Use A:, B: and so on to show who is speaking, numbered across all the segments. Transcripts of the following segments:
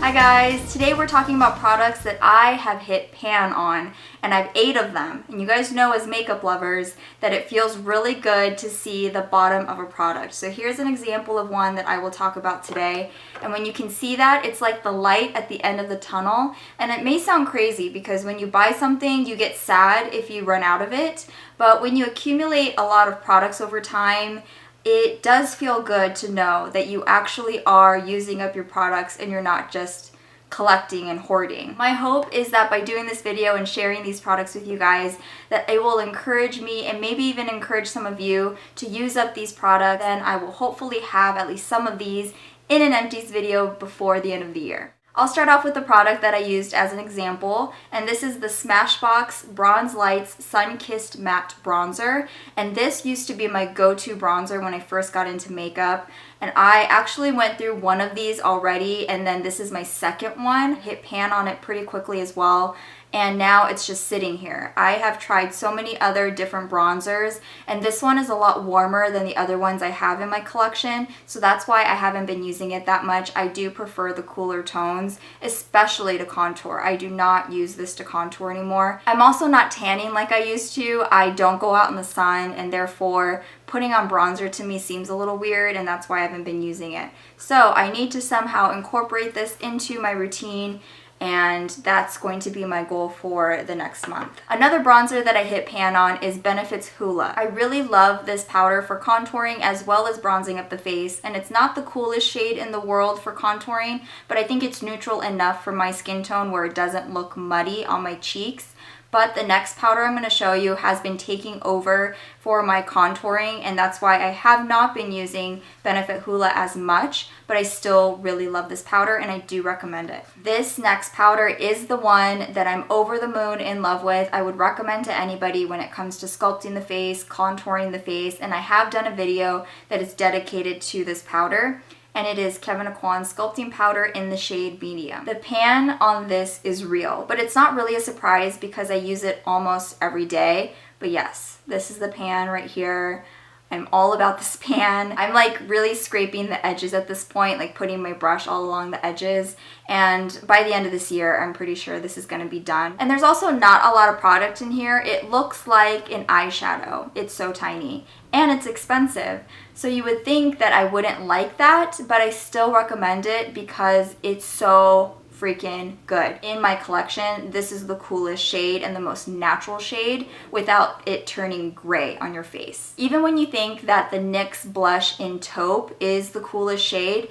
A: Hi guys, today we're talking about products that I have hit pan on, and I have 8 of them. And you guys know as makeup lovers that it feels really good to see the bottom of a product. So here's an example of one that I will talk about today. And when you can see that, it's like the light at the end of the tunnel. And it may sound crazy because when you buy something, you get sad if you run out of it. But when you accumulate a lot of products over time, it does feel good to know that you actually are using up your products and you're not just collecting and hoarding. My hope is that by doing this video and sharing these products with you guys, that it will encourage me and maybe even encourage some of you to use up these products, and I will hopefully have at least some of these in an Empties video before the end of the year. I'll start off with the product that I used as an example, and this is the Smashbox Bronze Lights Sunkissed Matte Bronzer. And this used to be my go-to bronzer when I first got into makeup. And I actually went through one of these already, and then this is my second one. Hit pan on it pretty quickly as well. And now it's just sitting here. I have tried so many other different bronzers, and this one is a lot warmer than the other ones I have in my collection, so that's why I haven't been using it that much. I do prefer the cooler tones, especially to contour. I do not use this to contour anymore. I'm also not tanning like I used to. I don't go out in the sun, and therefore putting on bronzer to me seems a little weird, and that's why I haven't been using it. So I need to somehow incorporate this into my routine, and that's going to be my goal for the next month. Another bronzer that I hit pan on is Benefit's Hoola. I really love this powder for contouring as well as bronzing up the face, and it's not the coolest shade in the world for contouring, but I think it's neutral enough for my skin tone where it doesn't look muddy on my cheeks. But the next powder I'm going to show you has been taking over for my contouring, and that's why I have not been using Benefit Hoola as much, but I still really love this powder and I do recommend it. This next powder is the one that I'm over the moon in love with. I would recommend to anybody when it comes to sculpting the face, contouring the face, and I have done a video that is dedicated to this powder. And it is Kevyn Aucoin's Sculpting Powder in the shade Medium. The pan on this is real, but it's not really a surprise because I use it almost every day. But yes, this is the pan right here. I'm all about this pan. I'm like really scraping the edges at this point, like putting my brush all along the edges. And by the end of this year, I'm pretty sure this is gonna be done. And there's also not a lot of product in here. It looks like an eyeshadow. It's so tiny and it's expensive. So you would think that I wouldn't like that, but I still recommend it because it's so freaking good. In my collection, this is the coolest shade and the most natural shade without it turning gray on your face. Even when you think that the NYX blush in Taupe is the coolest shade,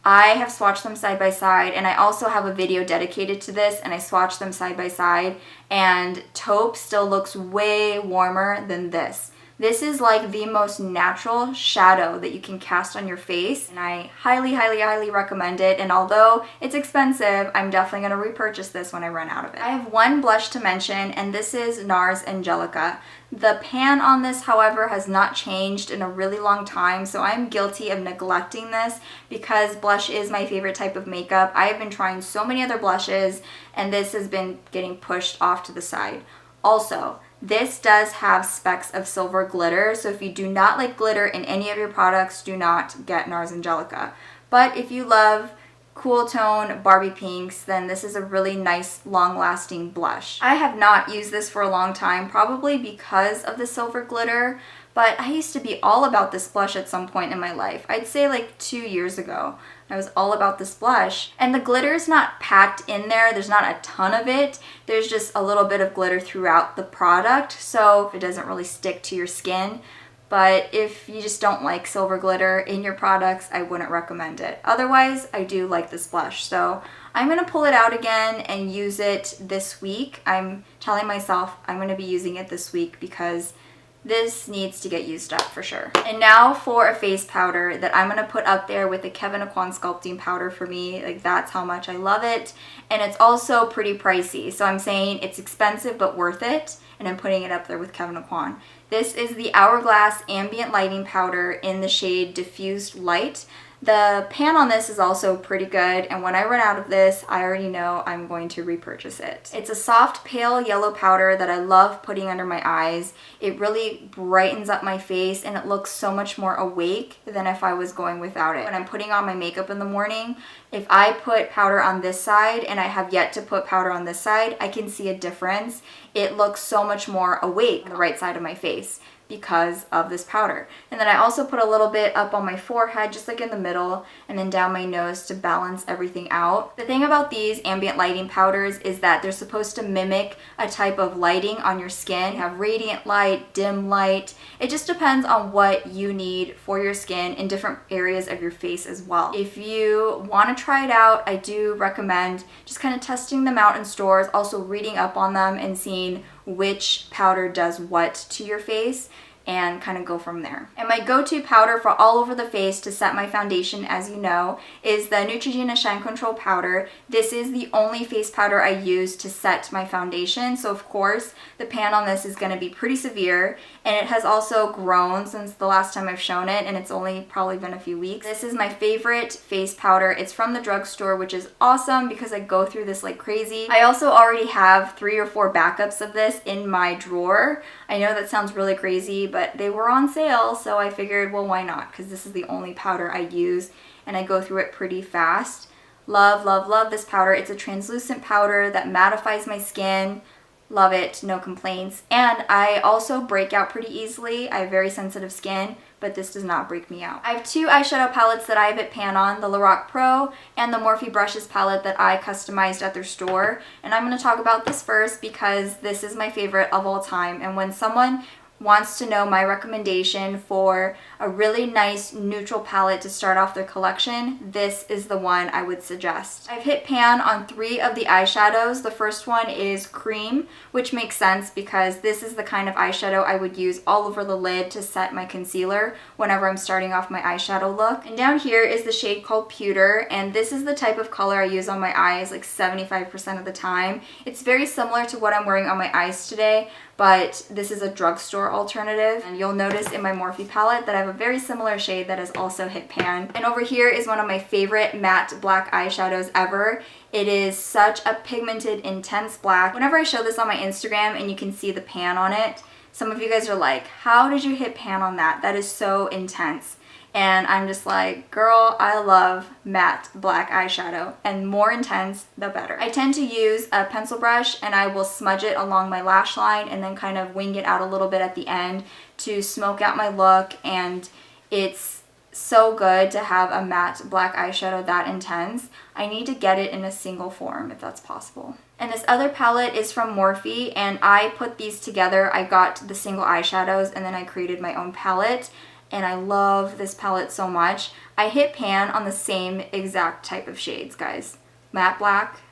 A: I have swatched them side by side, and I also have a video dedicated to this, and I swatched them side by side, and Taupe still looks way warmer than this. This is like the most natural shadow that you can cast on your face, and I highly, highly, highly recommend it. And although it's expensive, I'm definitely going to repurchase this when I run out of it. I have one blush to mention, and this is NARS Angelika. The pan on this, however, has not changed in a really long time, so I'm guilty of neglecting this because blush is my favorite type of makeup. I have been trying so many other blushes, and this has been getting pushed off to the side. Also, this does have specks of silver glitter, so if you do not like glitter in any of your products, do not get NARS Angelika. But if you love cool tone Barbie pinks, then this is a really nice long-lasting blush. I have not used this for a long time, probably because of the silver glitter, but I used to be all about this blush at some point in my life. I'd say like 2 years ago. I was all about this blush. And the glitter is not packed in there. There's not a ton of it. There's just a little bit of glitter throughout the product, so it doesn't really stick to your skin. But if you just don't like silver glitter in your products, I wouldn't recommend it. Otherwise, I do like this blush. So I'm going to pull it out again and use it this week. I'm telling myself I'm going to be using it this week because this needs to get used up for sure. And now for a face powder that I'm gonna put up there with the Kevyn Aucoin Sculpting Powder for me. Like, that's how much I love it. And it's also pretty pricey. So I'm saying it's expensive but worth it. And I'm putting it up there with Kevyn Aucoin. This is the Hourglass Ambient Lighting Powder in the shade Diffused Light. The pan on this is also pretty good, and when I run out of this, I already know I'm going to repurchase it. It's a soft pale yellow powder that I love putting under my eyes. It really brightens up my face and it looks so much more awake than if I was going without it. When I'm putting on my makeup in the morning, if I put powder on this side and I have yet to put powder on this side, I can see a difference. It looks so much more awake on the right side of my face because of this powder. And then I also put a little bit up on my forehead, just like in the middle, and then down my nose to balance everything out. The thing about these ambient lighting powders is that they're supposed to mimic a type of lighting on your skin. You have radiant light, dim light. It just depends on what you need for your skin in different areas of your face as well. If you want to try it out, I do recommend just kind of testing them out in stores, also reading up on them and seeing which powder does what to your face, and kind of go from there. And my go-to powder for all over the face to set my foundation, as you know, is the Neutrogena Shine Control Powder. This is the only face powder I use to set my foundation, so of course the pan on this is going to be pretty severe, and it has also grown since the last time I've shown it, and it's only probably been a few weeks. This is my favorite face powder. It's from the drugstore, which is awesome because I go through this like crazy. I also already have 3 or 4 backups of this in my drawer. I know that sounds really crazy, but they were on sale, so I figured, well, why not? Because this is the only powder I use, and I go through it pretty fast. Love, love, love this powder. It's a translucent powder that mattifies my skin. Love it, no complaints. And I also break out pretty easily. I have very sensitive skin, but this does not break me out. I have 2 eyeshadow palettes that I have at Pan on, the Lorac Pro and the Morphe Brushes palette that I customized at their store. And I'm going to talk about this first because this is my favorite of all time. And when someone wants to know my recommendation for a really nice neutral palette to start off their collection, this is the one I would suggest. I've hit pan on 3 of the eyeshadows. The first one is Cream, which makes sense because this is the kind of eyeshadow I would use all over the lid to set my concealer whenever I'm starting off my eyeshadow look. And down here is the shade called Pewter, and this is the type of color I use on my eyes like 75% of the time. It's very similar to what I'm wearing on my eyes today, but this is a drugstore alternative. And you'll notice in my Morphe palette that I have a very similar shade that has also hit pan. And over here is one of my favorite matte black eyeshadows ever. It is such a pigmented, intense black. Whenever I show this on my Instagram and you can see the pan on it, some of you guys are like, how did you hit pan on that? That is so intense. And I'm just like, girl, I love matte black eyeshadow, and more intense, the better. I tend to use a pencil brush and I will smudge it along my lash line and then kind of wing it out a little bit at the end to smoke out my look, and it's so good to have a matte black eyeshadow that intense. I need to get it in a single form if that's possible. And this other palette is from Morphe, and I put these together. I got the single eyeshadows and then I created my own palette. And I love this palette so much. I hit pan on the same exact type of shades, guys. Matte black,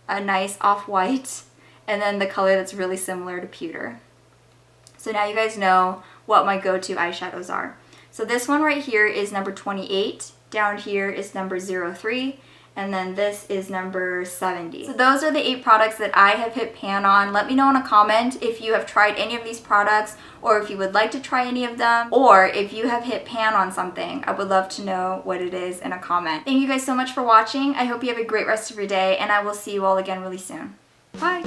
A: a nice off-white, and then the color that's really similar to Pewter. So now you guys know what my go-to eyeshadows are. So this one right here is number 28. Down here is number 03. And then this is number 70. So those are the 8 products that I have hit pan on. Let me know in a comment if you have tried any of these products, or if you would like to try any of them, or if you have hit pan on something. I would love to know what it is in a comment. Thank you guys so much for watching. I hope you have a great rest of your day, and I will see you all again really soon. Bye!